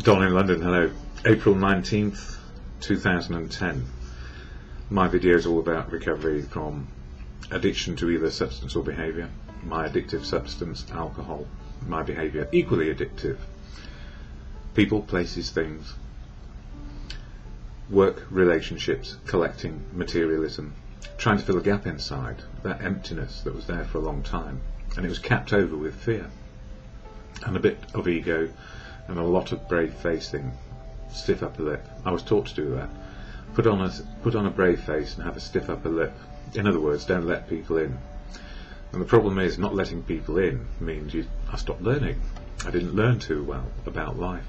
Don in London, hello. April 19th, 2010. My video is all about recovery from addiction to either substance or behaviour. My addictive substance, alcohol. My behaviour, equally addictive. People, places, things. Work, relationships, collecting, materialism. Trying to fill a gap inside, that emptiness that was there for a long time. And it was capped over with fear. And a bit of ego, and a lot of brave facing, stiff upper lip. I was taught to do that. Put on a brave face and have a stiff upper lip. In other words, don't let people in. And the problem is, not letting people in means I stopped learning. I didn't learn too well about life.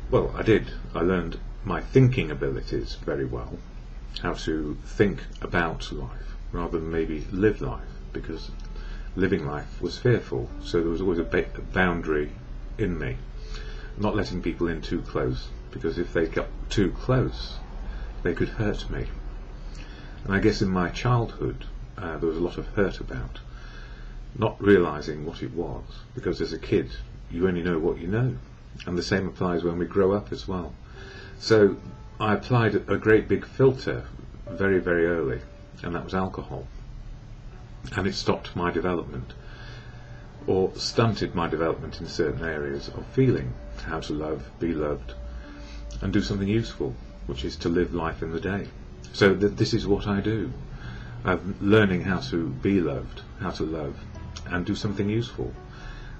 Well, I did. I learned my thinking abilities very well, how to think about life rather than maybe live life, because living life was fearful, so there was always a boundary in me, not letting people in too close, because if they got too close they could hurt me. And I guess in my childhood there was a lot of hurt about, not realising what it was, because as a kid you only know what you know, and the same applies when we grow up as well. So I applied a great big filter very, very early, and that was alcohol, and it stopped my development, or stunted my development in certain areas of feeling, how to love, be loved, and do something useful, which is to live life in the day. So this is what I do. I'm learning how to be loved, how to love, and do something useful.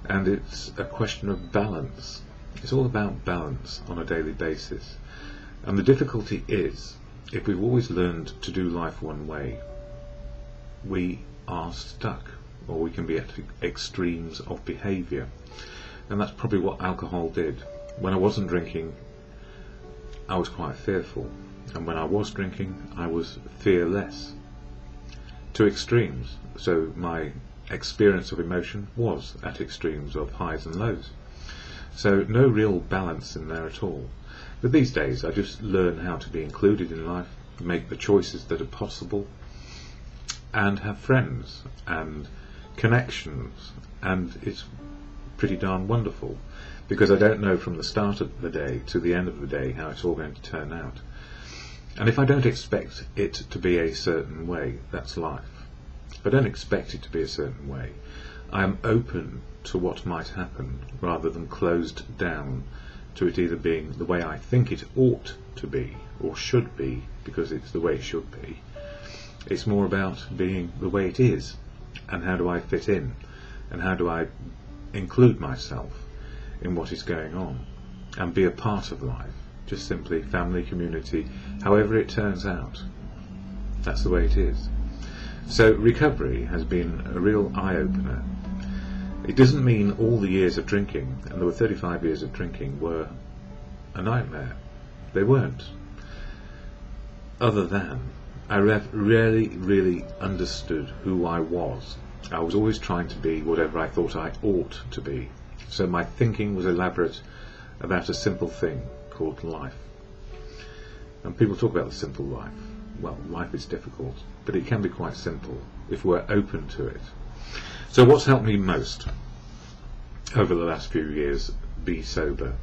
And it's a question of balance. It's all about balance on a daily basis. And the difficulty is, if we've always learned to do life one way, we are stuck, or we can be at extremes of behaviour. And that's probably what alcohol did. When I wasn't drinking, I was quite fearful, and when I was drinking, I was fearless. To extremes. So my experience of emotion was at extremes of highs and lows. So no real balance in there at all. But these days I just learn how to be included in life, make the choices that are possible, and have friends and connections, and it's pretty darn wonderful, because I don't know from the start of the day to the end of the day how it's all going to turn out. And if I don't expect it to be a certain way, that's life. If I don't expect it to be a certain way, I am open to what might happen, rather than closed down to it either being the way I think it ought to be, or should be, because it's the way it should be. It's more about being the way it is, and how do I fit in, and how do I include myself in what is going on, and be a part of life, just simply family, community, however it turns out. That's the way it is. So recovery has been a real eye-opener. It doesn't mean all the years of drinking, and there were 35 years of drinking, were a nightmare. They weren't. Other than I really understood who I was. I was always trying to be whatever I thought I ought to be. So my thinking was elaborate about a simple thing called life. And people talk about the simple life. Well, life is difficult, but it can be quite simple if we're open to it. So what's helped me most over the last few years be sober?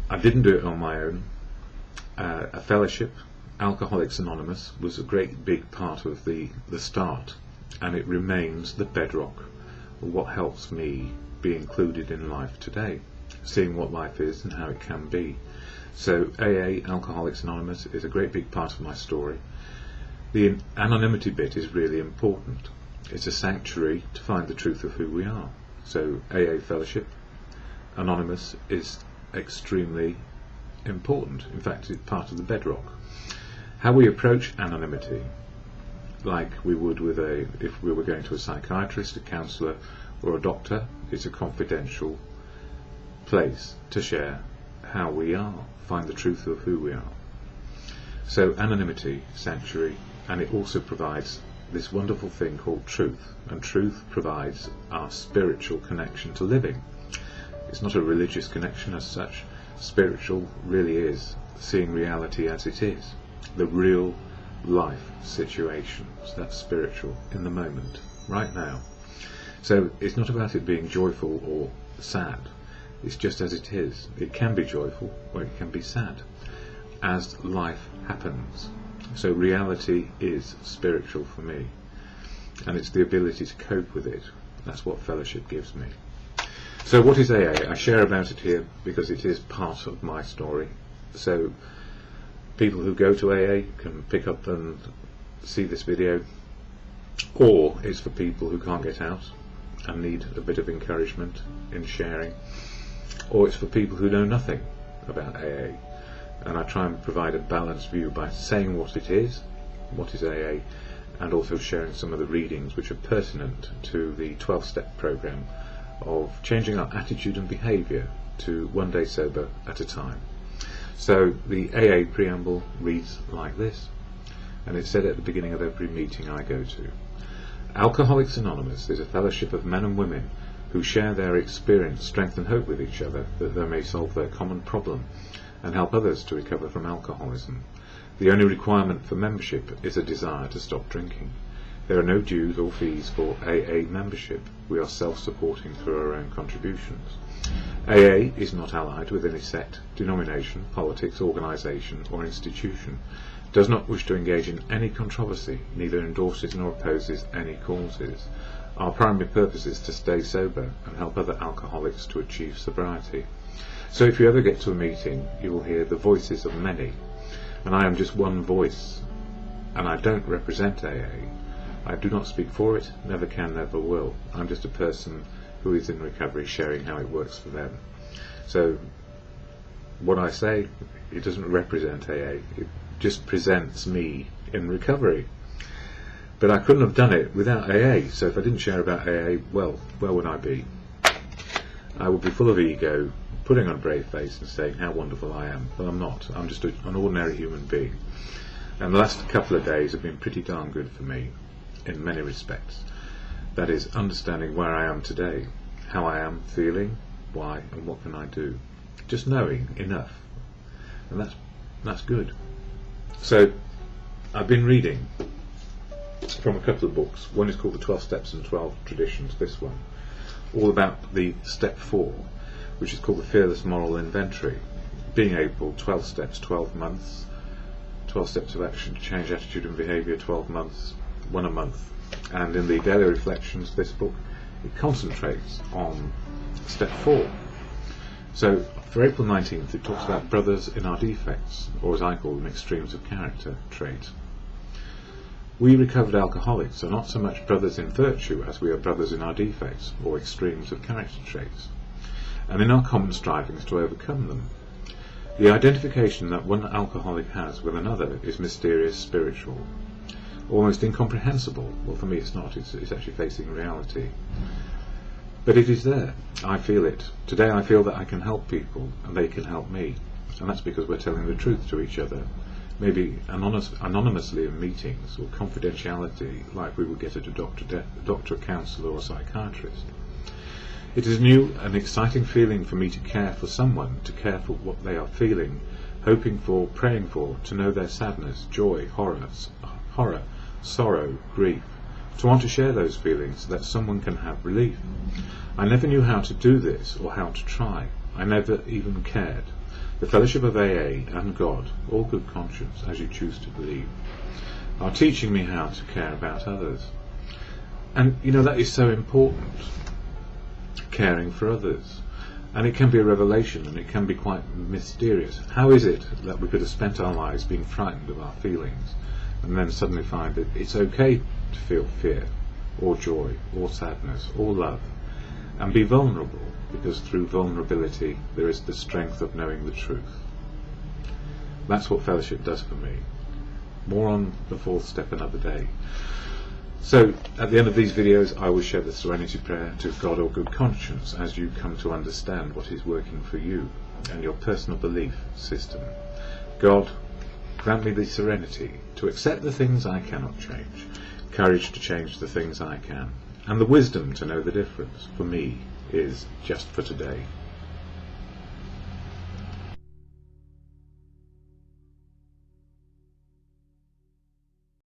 I didn't do it on my own. A fellowship, Alcoholics Anonymous, was a great big part of the start, and it remains the bedrock of what helps me be included in life today, seeing what life is and how it can be. So AA, Alcoholics Anonymous, is a great big part of my story. The anonymity bit is really important. It's a sanctuary to find the truth of who we are. So AA fellowship, Anonymous, is extremely important. In fact, it's part of the bedrock. How we approach anonymity, like we would with if we were going to a psychiatrist, a counsellor, or a doctor, it's a confidential place to share how we are, find the truth of who we are. So anonymity, sanctuary, and it also provides this wonderful thing called truth, and truth provides our spiritual connection to living. It's not a religious connection as such. Spiritual really is seeing reality as it is, the real life situations. That's spiritual, in the moment, right now. So it's not about it being joyful or sad. It's just as it is. It can be joyful or it can be sad, as life happens. So reality is spiritual for me, and it's the ability to cope with it. That's what fellowship gives me. So what is AA? I share about it here because it is part of my story. So people who go to AA can pick up and see this video, or it's for people who can't get out and need a bit of encouragement in sharing, or it's for people who know nothing about AA, and I try and provide a balanced view by saying what it is, what is AA, and also sharing some of the readings which are pertinent to the 12-step program of changing our attitude and behaviour to one day sober at a time. So the AA preamble reads like this, and it's said at the beginning of every meeting I go to. Alcoholics Anonymous is a fellowship of men and women who share their experience, strength and hope with each other, that they may solve their common problem and help others to recover from alcoholism. The only requirement for membership is a desire to stop drinking. There are no dues or fees for AA membership. We are self-supporting through our own contributions. AA is not allied with any sect, denomination, politics, organisation or institution, does not wish to engage in any controversy, neither endorses nor opposes any causes. Our primary purpose is to stay sober and help other alcoholics to achieve sobriety. So if you ever get to a meeting, you will hear the voices of many, and I am just one voice, and I don't represent AA. I do not speak for it, never can, never will. I'm just a person who is in recovery, sharing how it works for them. So what I say, it doesn't represent AA, it just presents me in recovery. But I couldn't have done it without AA, so if I didn't share about AA, well, where would I be? I would be full of ego, putting on a brave face and saying how wonderful I am, but I'm not. I'm just an ordinary human being. And the last couple of days have been pretty darn good for me, in many respects. That is, understanding where I am today, how I am feeling, why, and what can I do. Just knowing enough. And that's good. So, I've been reading from a couple of books. One is called The 12 Steps and 12 Traditions, this one. All about the step 4, which is called the Fearless Moral Inventory. Being able, 12 steps, 12 months. 12 steps of action to change attitude and behaviour, 12 months, 1 a month. And in the Daily Reflections, this book, it concentrates on step 4. So for April 19th, it talks about brothers in our defects, or as I call them, extremes of character traits. We recovered alcoholics are not so much brothers in virtue as we are brothers in our defects, or extremes of character traits, and in our common strivings to overcome them. The identification that one alcoholic has with another is mysterious, spiritual, almost incomprehensible. Well, for me it's not, it's actually facing reality. But it is there. I feel it. Today I feel that I can help people and they can help me, and that's because we're telling the truth to each other, maybe anonymously in meetings, or confidentiality like we would get at a doctor, a counsellor or a psychiatrist. It is a new and exciting feeling for me to care for someone, to care for what they are feeling, hoping for, praying for, to know their sadness, joy, horror, sorrow, grief, to want to share those feelings so that someone can have relief. I never knew how to do this or how to try. I never even cared. The fellowship of AA and God, all good conscience, as you choose to believe, are teaching me how to care about others. And you know, that is so important, caring for others. And it can be a revelation, and it can be quite mysterious. How is it that we could have spent our lives being frightened of our feelings, and then suddenly find that it's okay to feel fear, or joy, or sadness, or love, and be vulnerable, because through vulnerability there is the strength of knowing the truth. That's what fellowship does for me. More on the 4th step another day. So at the end of these videos I will share the Serenity Prayer to God or good conscience as you come to understand what is working for you and your personal belief system. God, grant me the serenity to accept the things I cannot change, courage to change the things I can, and the wisdom to know the difference for me is just for today.